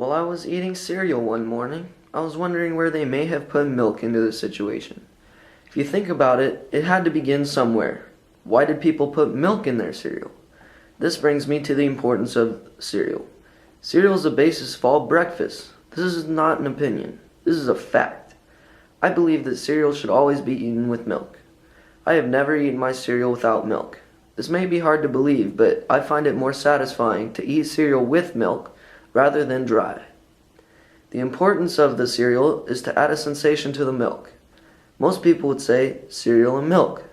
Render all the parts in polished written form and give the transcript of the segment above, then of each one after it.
While I was eating cereal one morning, I was wondering where they may have put milk into the situation. If you think about it, it had to begin somewhere. Why did people put milk in their cereal? This brings me to the importance of cereal. Cereal is the basis of all breakfast. This is not an opinion. This is a fact. I believe that cereal should always be eaten with milk. I have never eaten my cereal without milk. This may be hard to believe, but I find it more satisfying to eat cereal with milk rather than dry. The importance of the cereal is to add a sensation to the milk. Most people would say cereal and milk.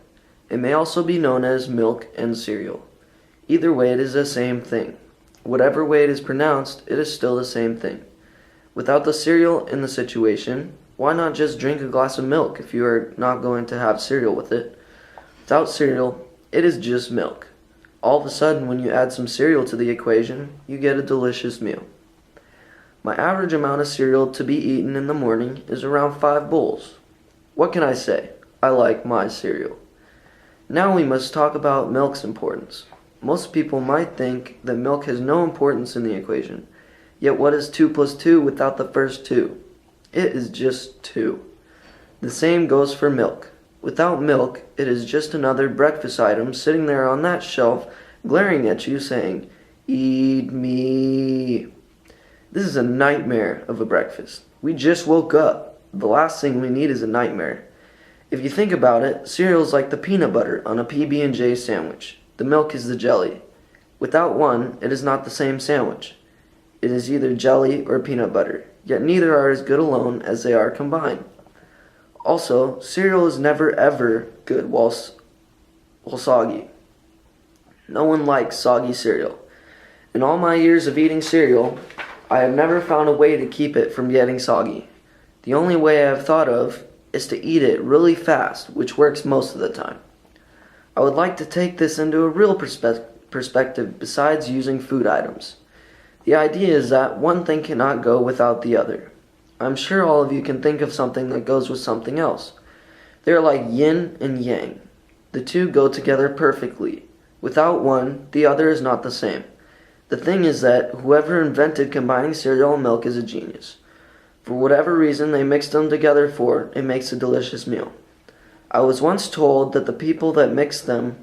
It may also be known as milk and cereal. Either way, it is the same thing. Whatever way it is pronounced, it is still the same thing. Without the cereal in the situation, why not just drink a glass of milk if you are not going to have cereal with it? Without cereal, it is just milk. All of a sudden, when you add some cereal to the equation, you get a delicious meal. My average amount of cereal to be eaten in the morning is around 5 bowls. What can I say? I like my cereal. Now we must talk about milk's importance. Most people might think that milk has no importance in the equation. Yet what is 2 plus 2 without the first 2? It is just 2. The same goes for milk. Without milk, it is just another breakfast item sitting there on that shelf, glaring at you saying, "Eat me." This is a nightmare of a breakfast. We just woke up. The last thing we need is a nightmare. If you think about it, cereal is like the peanut butter on a PB&J sandwich. The milk is the jelly. Without one, it is not the same sandwich. It is either jelly or peanut butter, yet neither are as good alone as they are combined. Also, cereal is never ever good while soggy. No one likes soggy cereal. In all my years of eating cereal, I have never found a way to keep it from getting soggy. The only way I have thought of is to eat it really fast, which works most of the time. I would like to take this into a real perspective besides using food items. The idea is that one thing cannot go without the other. I'm sure all of you can think of something that goes with something else. They are like yin and yang. The two go together perfectly. Without one, the other is not the same. The thing is that whoever invented combining cereal and milk is a genius. For whatever reason they mixed them together for, it makes a delicious meal. I was once told that the people that mixed them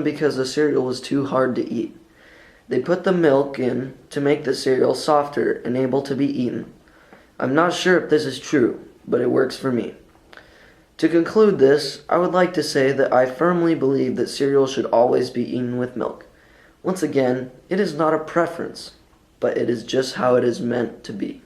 because the cereal was too hard to eat. They put the milk in to make the cereal softer and able to be eaten. I'm not sure if this is true, but it works for me. To conclude this, I would like to say that I firmly believe that cereal should always be eaten with milk. Once again, it is not a preference, but it is just how it is meant to be.